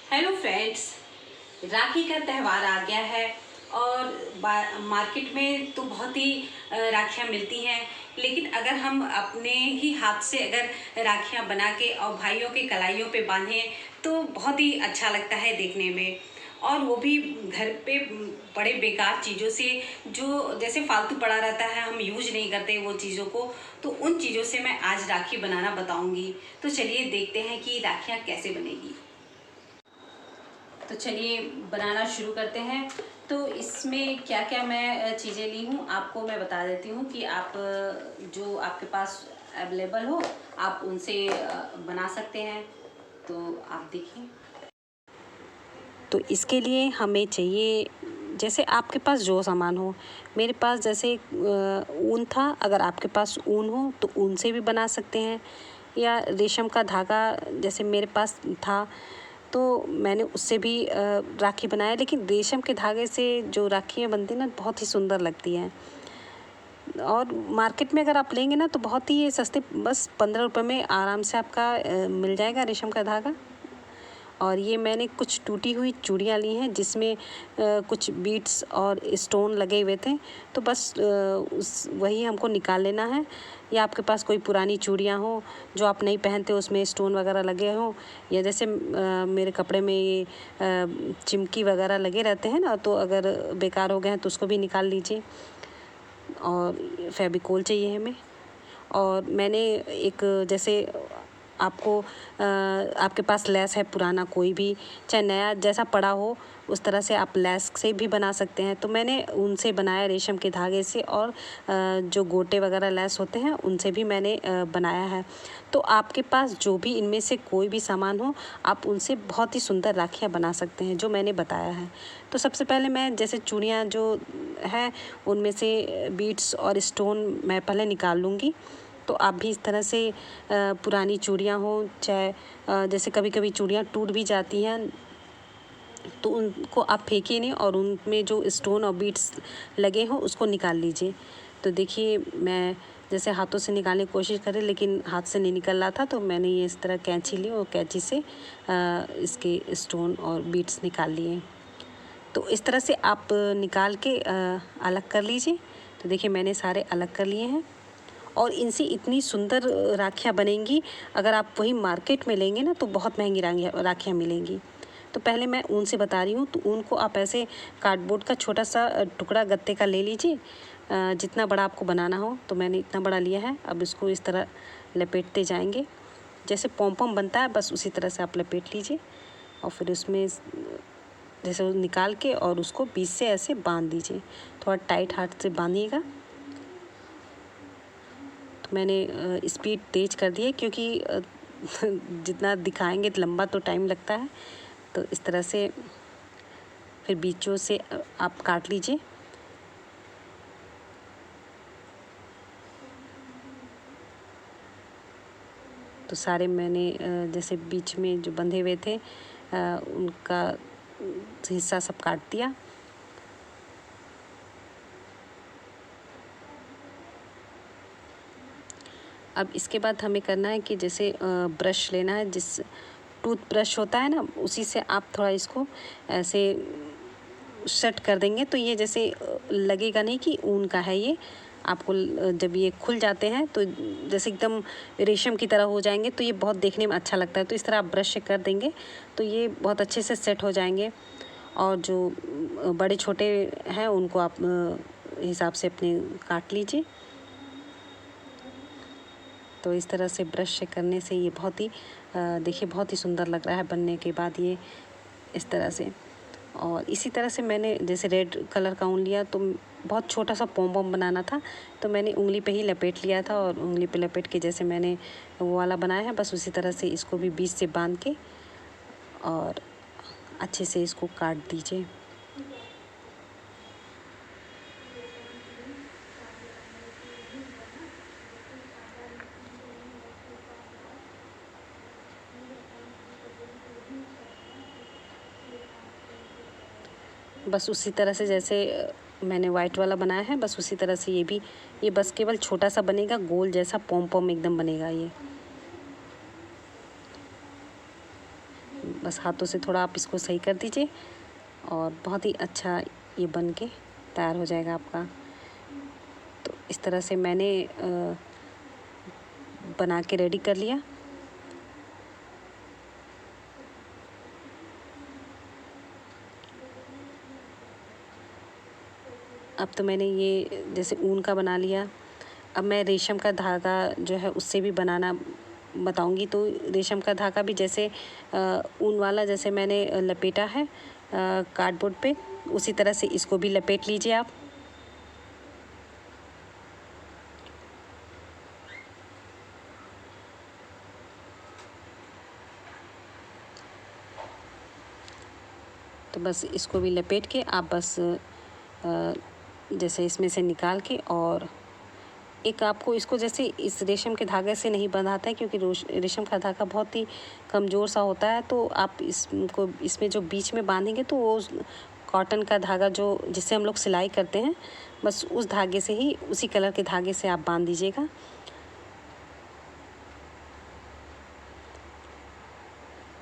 Hello friends, राखी का त्यौहार आ गया है और मार्केट में तो बहुत ही राखियाँ मिलती हैं। लेकिन अगर हम अपने ही हाथ से अगर राखियाँ बना के और भाइयों के कलाइयों पे बांधें तो बहुत ही अच्छा लगता है देखने में। और वो भी घर पे बड़े बेकार चीज़ों से, जो जैसे फालतू पड़ा रहता है, हम यूज नहीं करते वो चीज़ों को, तो उन चीज़ों से मैं आज राखी बनाना बताऊंगी। तो चलिए देखते हैं कि राखियाँ कैसे बनेगी। तो चलिए बनाना शुरू करते हैं। तो इसमें क्या क्या मैं चीज़ें ली हूँ आपको मैं बता देती हूँ कि आप जो आपके पास अवेलेबल हो आप उनसे बना सकते हैं। तो आप देखिए। तो इसके लिए हमें चाहिए, जैसे आपके पास जो सामान हो। मेरे पास जैसे ऊन था, अगर आपके पास ऊन हो तो ऊन से भी बना सकते हैं, या रेशम का धागा जैसे मेरे पास था तो मैंने उससे भी राखी बनाया। लेकिन रेशम के धागे से जो राखियाँ बनती हैं ना, बहुत ही सुंदर लगती हैं। और मार्केट में अगर आप लेंगे ना तो बहुत ही सस्ते, बस 15 रुपये में आराम से आपका मिल जाएगा रेशम का धागा। और ये मैंने कुछ टूटी हुई चूड़ियाँ ली हैं जिसमें कुछ बीड्स और स्टोन लगे हुए थे। तो बस वही हमको निकाल लेना है। या आपके पास कोई पुरानी चूड़ियाँ हो जो आप नहीं पहनते, उसमें स्टोन वगैरह लगे हों, या जैसे मेरे कपड़े में ये चिमकी वगैरह लगे रहते हैं ना, तो अगर बेकार हो गए हैं तो उसको भी निकाल लीजिए। और फेविकोल चाहिए हमें। और मैंने एक, जैसे आपको आपके पास लेस है पुराना कोई भी, चाहे नया जैसा पड़ा हो उस तरह से आप लेस से भी बना सकते हैं। तो मैंने उनसे बनाया, रेशम के धागे से, और जो गोटे वगैरह लेस होते हैं उनसे भी मैंने बनाया है। तो आपके पास जो भी इनमें से कोई भी सामान हो, आप उनसे बहुत ही सुंदर राखियाँ बना सकते हैं जो मैंने बताया है। तो सबसे पहले मैं जैसे चूड़ियाँ जो है उनमें से बीड्स और स्टोन मैं पहले निकाल लूँगी। तो आप भी इस तरह से पुरानी चूड़ियाँ हो, चाहे जैसे कभी कभी चूड़ियाँ टूट भी जाती हैं, तो उनको आप फेंकिए नहीं और उनमें जो स्टोन और बीड्स लगे हों उसको निकाल लीजिए। तो देखिए, मैं जैसे हाथों से निकालने की कोशिश करी लेकिन हाथ से नहीं निकल रहा था, तो मैंने ये इस तरह कैंची ली और कैंची से इसके स्टोन और बीड्स निकाल लिए। तो इस तरह से आप निकाल के अलग कर लीजिए। तो देखिए, मैंने सारे अलग कर लिए हैं। और इनसे इतनी सुंदर राखियाँ बनेंगी, अगर आप वही मार्केट में लेंगे ना तो बहुत महंगी राखियाँ मिलेंगी। तो पहले मैं ऊन से बता रही हूँ। तो ऊन को आप ऐसे कार्डबोर्ड का छोटा सा टुकड़ा गत्ते का ले लीजिए, जितना बड़ा आपको बनाना हो। तो मैंने इतना बड़ा लिया है। अब इसको इस तरह लपेटते जाएंगे, जैसे पॉम बनता है बस उसी तरह से आप लपेट लीजिए। और फिर उसमें जैसे निकाल के और उसको बीच से ऐसे बांध दीजिए, थोड़ा टाइट हाथ से बांधिएगा। तो मैंने स्पीड तेज कर दी है क्योंकि जितना दिखाएंगे लंबा तो टाइम लगता है। तो इस तरह से फिर बीचों से आप काट लीजिए। तो सारे मैंने जैसे बीच में जो बंधे हुए थे उनका हिस्सा सब काट दिया। अब इसके बाद हमें करना है कि जैसे ब्रश लेना है, जिस टूथ ब्रश होता है ना, उसी से आप थोड़ा इसको ऐसे सेट कर देंगे। तो ये जैसे लगेगा नहीं कि ऊन का है ये। आपको जब ये खुल जाते हैं तो जैसे एकदम रेशम की तरह हो जाएंगे, तो ये बहुत देखने में अच्छा लगता है। तो इस तरह आप ब्रश से कर देंगे तो ये बहुत अच्छे से सेट हो जाएंगे। और जो बड़े छोटे हैं उनको आप हिसाब से अपने काट लीजिए। तो इस तरह से ब्रश से करने से ये बहुत ही देखिए बहुत ही सुंदर लग रहा है बनने के बाद ये इस तरह से। और इसी तरह से मैंने जैसे रेड कलर का ऊन लिया, तो बहुत छोटा सा पॉम बनाना था, तो मैंने उंगली पे ही लपेट लिया था। और उंगली पे लपेट के जैसे मैंने वो वाला बनाया है, बस उसी तरह से इसको भी बीच से बांध के और अच्छे से इसको काट दीजिए। बस उसी तरह से जैसे मैंने वाइट वाला बनाया है, बस उसी तरह से ये बस केवल छोटा सा बनेगा, गोल जैसा पॉम एकदम बनेगा ये। बस हाथों से थोड़ा आप इसको सही कर दीजिए और बहुत ही अच्छा ये बन के तैयार हो जाएगा आपका। तो इस तरह से मैंने बना के रेडी कर लिया। अब तो मैंने ये जैसे ऊन का बना लिया। अब मैं रेशम का धागा जो है उससे भी बनाना बताऊंगी। तो रेशम का धागा भी जैसे ऊन वाला जैसे मैंने लपेटा है कार्डबोर्ड पे, उसी तरह से इसको भी लपेट लीजिए आप। तो बस इसको भी लपेट के आप बस जैसे इसमें से निकाल के, और एक आपको इसको जैसे इस रेशम के धागे से नहीं बंधाता है क्योंकि रेशम का धागा बहुत ही कमज़ोर सा होता है। तो आप इसको इसमें जो बीच में बांधेंगे तो वो कॉटन का धागा जो जिससे हम लोग सिलाई करते हैं, बस उस धागे से ही, उसी कलर के धागे से आप बांध दीजिएगा।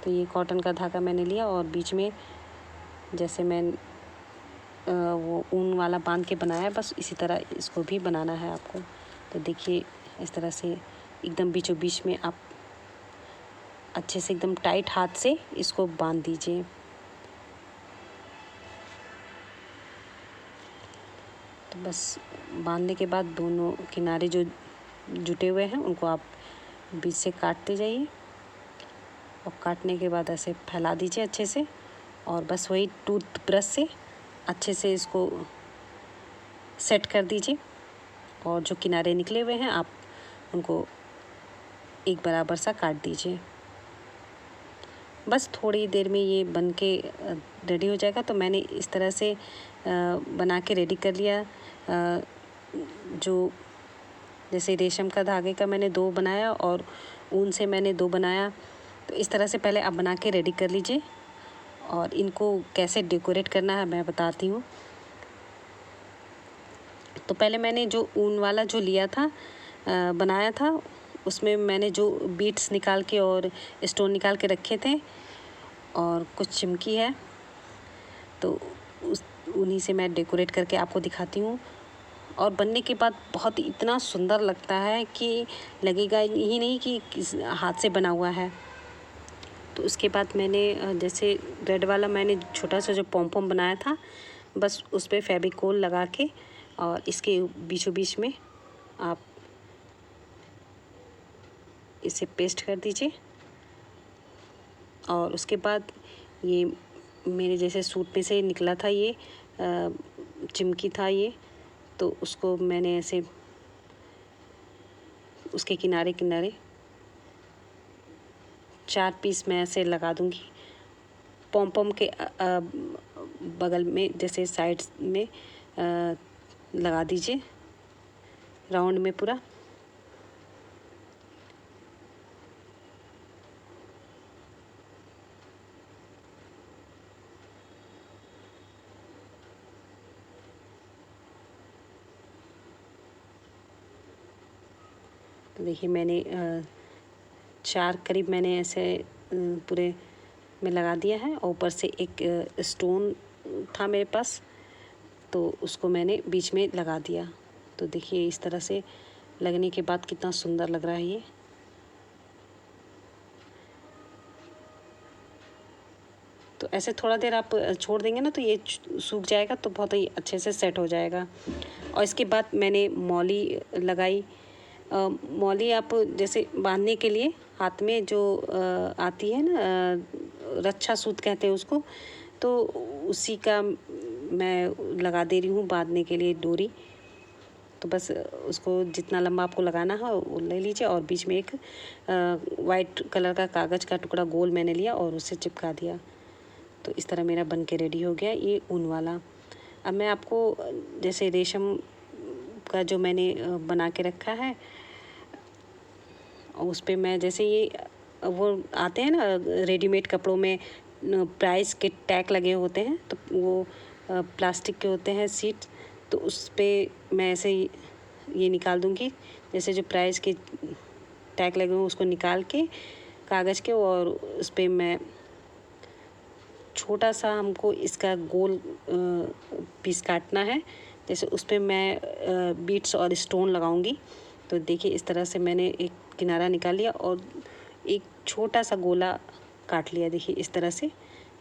तो ये कॉटन का धागा मैंने लिया और बीच में जैसे मैं वो ऊन वाला बांध के बनाया, बस इसी तरह इसको भी बनाना है आपको। तो देखिए इस तरह से एकदम बीचों बीच में आप अच्छे से एकदम टाइट हाथ से इसको बांध दीजिए। तो बस बांधने के बाद दोनों किनारे जो जुटे हुए हैं उनको आप बीच से काटते जाइए और काटने के बाद ऐसे फैला दीजिए अच्छे से, और बस वही टूथब्रश से अच्छे से इसको सेट कर दीजिए। और जो किनारे निकले हुए हैं आप उनको एक बराबर सा काट दीजिए। बस थोड़ी देर में ये बन के रेडी हो जाएगा। तो मैंने इस तरह से बना के रेडी कर लिया। जो जैसे रेशम का धागे का मैंने 2 बनाया और ऊन से मैंने 2 बनाया। तो इस तरह से पहले आप बना के रेडी कर लीजिए और इनको कैसे डेकोरेट करना है मैं बताती हूँ। तो पहले मैंने जो ऊन वाला जो लिया था बनाया था, उसमें मैंने जो बीट्स निकाल के और स्टोन निकाल के रखे थे और कुछ चिमकी है, तो उन्हीं से मैं डेकोरेट करके आपको दिखाती हूँ। और बनने के बाद बहुत इतना सुंदर लगता है कि लगेगा ही नहीं कि किस हाथ से बना हुआ है। तो उसके बाद मैंने जैसे रेड वाला मैंने छोटा सा जो पॉम बनाया था, बस उस पर फेविकोल लगा के और इसके बीचों बीच में आप इसे पेस्ट कर दीजिए। और उसके बाद ये मेरे जैसे सूट पे से निकला था, ये चिमकी था ये, तो उसको मैंने ऐसे उसके किनारे किनारे 4 पीस मैं ऐसे लगा दूंगी। पॉम के बगल में जैसे साइड्स में लगा दीजिए राउंड में पूरा। तो देखिए मैंने 4 करीब मैंने ऐसे पूरे में लगा दिया है। और ऊपर से एक स्टोन था मेरे पास, तो उसको मैंने बीच में लगा दिया। तो देखिए इस तरह से लगने के बाद कितना सुंदर लग रहा है ये। तो ऐसे थोड़ा देर आप छोड़ देंगे ना तो ये सूख जाएगा, तो बहुत ही अच्छे से सेट हो जाएगा। और इसके बाद मैंने मौली लगाई। मौली आप जैसे बांधने के लिए हाथ में जो आती है ना, रच्छा सूत कहते हैं उसको, तो उसी का मैं लगा दे रही हूँ बांधने के लिए डोरी। तो बस उसको जितना लंबा आपको लगाना है वो ले लीजिए और बीच में एक वाइट कलर का कागज़ का टुकड़ा गोल मैंने लिया और उससे चिपका दिया। तो इस तरह मेरा बन के रेडी हो गया ये ऊन वाला। अब मैं आपको जैसे रेशम का जो मैंने बना के रखा है उस पे मैं जैसे ये वो आते हैं ना रेडीमेड कपड़ों में प्राइस के टैग लगे होते हैं, तो वो प्लास्टिक के होते हैं सीट, तो उस पे मैं ऐसे ये निकाल दूँगी। जैसे जो प्राइस के टैग लगे हुए उसको निकाल के कागज़ के, और उस पे मैं छोटा सा हमको इसका गोल पीस काटना है। जैसे उस पे मैं बीट्स और स्टोन लगाऊंगी। तो देखिए इस तरह से मैंने एक किनारा निकाल लिया और एक छोटा सा गोला काट लिया। देखिए इस तरह से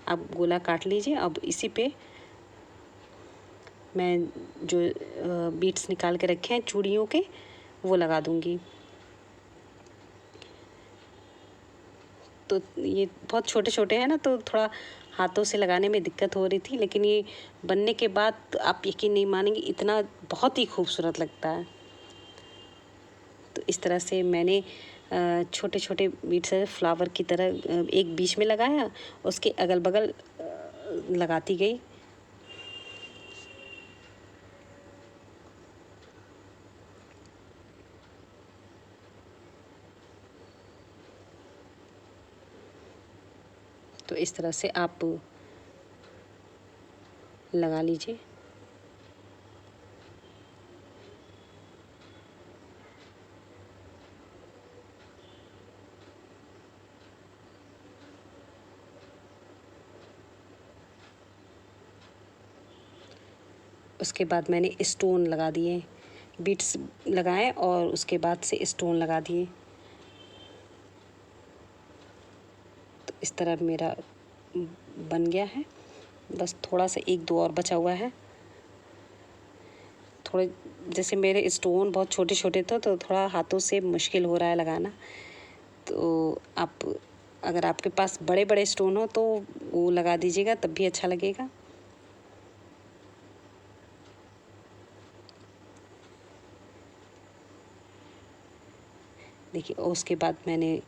आप गोला काट लीजिए। अब इसी पे मैं जो बीट्स निकाल के रखे हैं चूड़ियों के, वो लगा दूंगी। तो ये बहुत छोटे छोटे हैं ना, तो थोड़ा हाथों से लगाने में दिक्कत हो रही थी, लेकिन ये बनने के बाद आप यकीन नहीं मानेंगे, इतना बहुत ही खूबसूरत लगता है। तो इस तरह से मैंने छोटे छोटे बीट्स फ्लावर की तरह एक बीच में लगाया, उसके अगल बगल लगाती गई। तो इस तरह से आप लगा लीजिए। उसके बाद मैंने स्टोन लगा दिए, बीट्स लगाए और उसके बाद से स्टोन लगा दिए। तो इस तरह मेरा बन गया है। बस थोड़ा सा एक दो और बचा हुआ है। थोड़े जैसे मेरे स्टोन बहुत छोटे छोटे थे, तो थोड़ा हाथों से मुश्किल हो रहा है लगाना। तो आप अगर आपके पास बड़े बड़े स्टोन हो तो वो लगा दीजिएगा, तब भी अच्छा लगेगा। देखिए और उसके बाद मैंने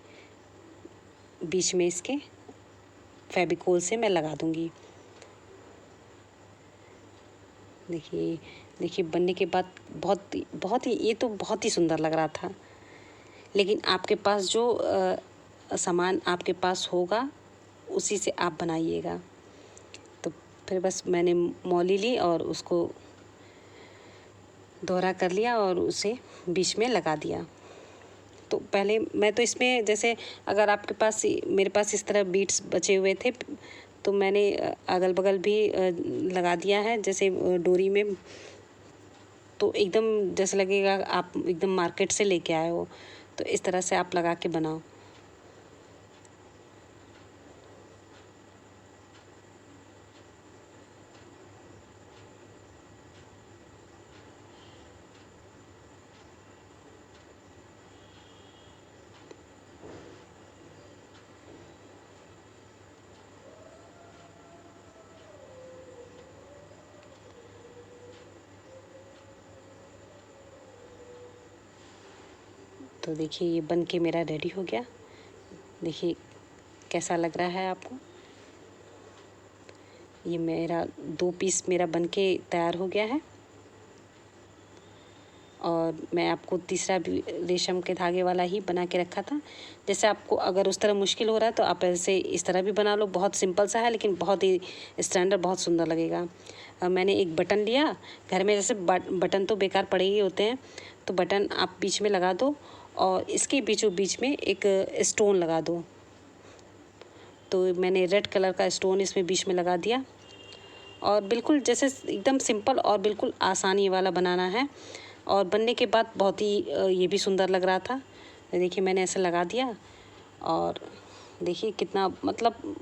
बीच में इसके फेविकोल से मैं लगा दूंगी। देखिए देखिए बनने के बाद बहुत ही ये तो बहुत ही सुंदर लग रहा था। लेकिन आपके पास जो सामान आपके पास होगा उसी से आप बनाइएगा। तो फिर बस मैंने मौली ली और उसको दोहरा कर लिया और उसे बीच में लगा दिया। तो पहले मैं तो इसमें जैसे अगर आपके पास मेरे पास इस तरह बीट्स बचे हुए थे, तो मैंने अगल बगल भी लगा दिया है जैसे डोरी में। तो एकदम जैसे लगेगा आप एकदम मार्केट से लेके आए हो। तो इस तरह से आप लगा के बनाओ। तो देखिए ये बन के मेरा रेडी हो गया। देखिए कैसा लग रहा है आपको। ये मेरा 2 पीस मेरा बन के तैयार हो गया है। और मैं आपको तीसरा भी रेशम के धागे वाला ही बना के रखा था। जैसे आपको अगर उस तरह मुश्किल हो रहा है तो आप ऐसे इस तरह भी बना लो। बहुत सिंपल सा है लेकिन बहुत ही स्टैंडर्ड, बहुत सुंदर लगेगा। मैंने एक बटन लिया घर में, जैसे बटन तो बेकार पड़े ही होते हैं, तो बटन आप बीच में लगा दो और इसके बीचों बीच में एक स्टोन लगा दो। तो मैंने रेड कलर का स्टोन इसमें बीच में लगा दिया। और बिल्कुल जैसे एकदम सिंपल और बिल्कुल आसानी वाला बनाना है। और बनने के बाद बहुत ही ये भी सुंदर लग रहा था। देखिए मैंने ऐसे लगा दिया और देखिए कितना, मतलब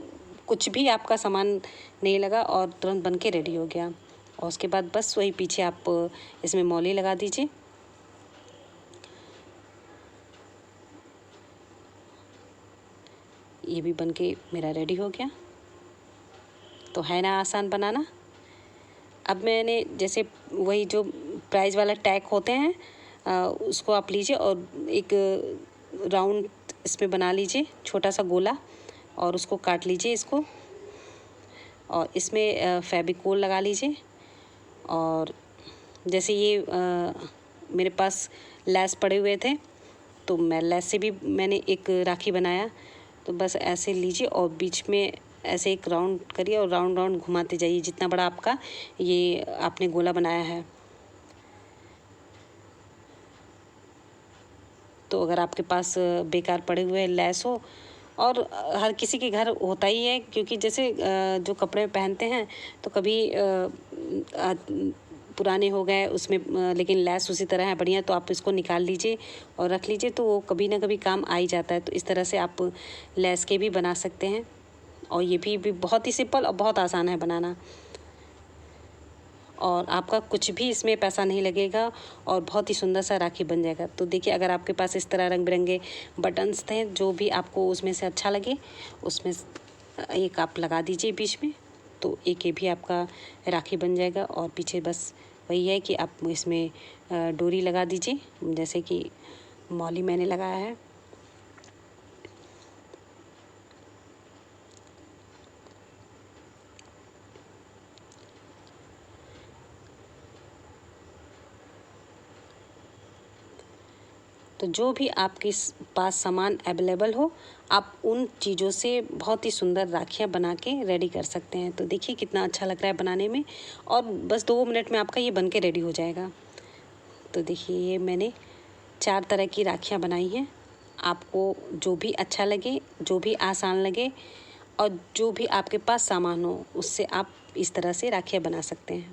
कुछ भी आपका सामान नहीं लगा और तुरंत बन के रेडी हो गया। और उसके बाद बस वही पीछे आप इसमें मौली लगा दीजिए। ये भी बन के मेरा रेडी हो गया। तो है ना आसान बनाना। अब मैंने जैसे वही जो प्राइस वाला टैग होते हैं उसको आप लीजिए और एक राउंड इसमें बना लीजिए, छोटा सा गोला, और उसको काट लीजिए इसको। और इसमें फेविकोल लगा लीजिए। और जैसे ये मेरे पास लेस पड़े हुए थे, तो मैं लेस से भी मैंने एक राखी बनाया। तो बस ऐसे लीजिए और बीच में ऐसे एक राउंड करिए और राउंड राउंड घुमाते जाइए जितना बड़ा आपका ये आपने गोला बनाया है। तो अगर आपके पास बेकार पड़े हुए लेस हो और हर किसी के घर होता ही है, क्योंकि जैसे जो कपड़े पहनते हैं तो कभी पुराने हो गए उसमें लेकिन लेस उसी तरह है बढ़िया, तो आप इसको निकाल लीजिए और रख लीजिए, तो वो कभी ना कभी काम आ ही जाता है। तो इस तरह से आप लेस के भी बना सकते हैं, और ये भी बहुत ही सिंपल और बहुत आसान है बनाना, और आपका कुछ भी इसमें पैसा नहीं लगेगा और बहुत ही सुंदर सा राखी बन जाएगा। तो देखिए, अगर आपके पास इस तरह रंग बिरंगे बटन्स थे, जो भी आपको उसमें से अच्छा लगे उसमें एक आप लगा दीजिए बीच में, तो एक ये भी आपका राखी बन जाएगा। और पीछे बस वही है कि आप इसमें डोरी लगा दीजिए, जैसे कि मौली मैंने लगाया है। तो जो भी आपके पास सामान अवेलेबल हो, आप उन चीज़ों से बहुत ही सुंदर राखियाँ बना के रेडी कर सकते हैं। तो देखिए कितना अच्छा लग रहा है बनाने में, और बस 2 मिनट में आपका ये बन के रेडी हो जाएगा। तो देखिए, ये मैंने 4 तरह की राखियाँ बनाई हैं। आपको जो भी अच्छा लगे, जो भी आसान लगे, और जो भी आपके पास सामान हो, उससे आप इस तरह से राखियाँ बना सकते हैं।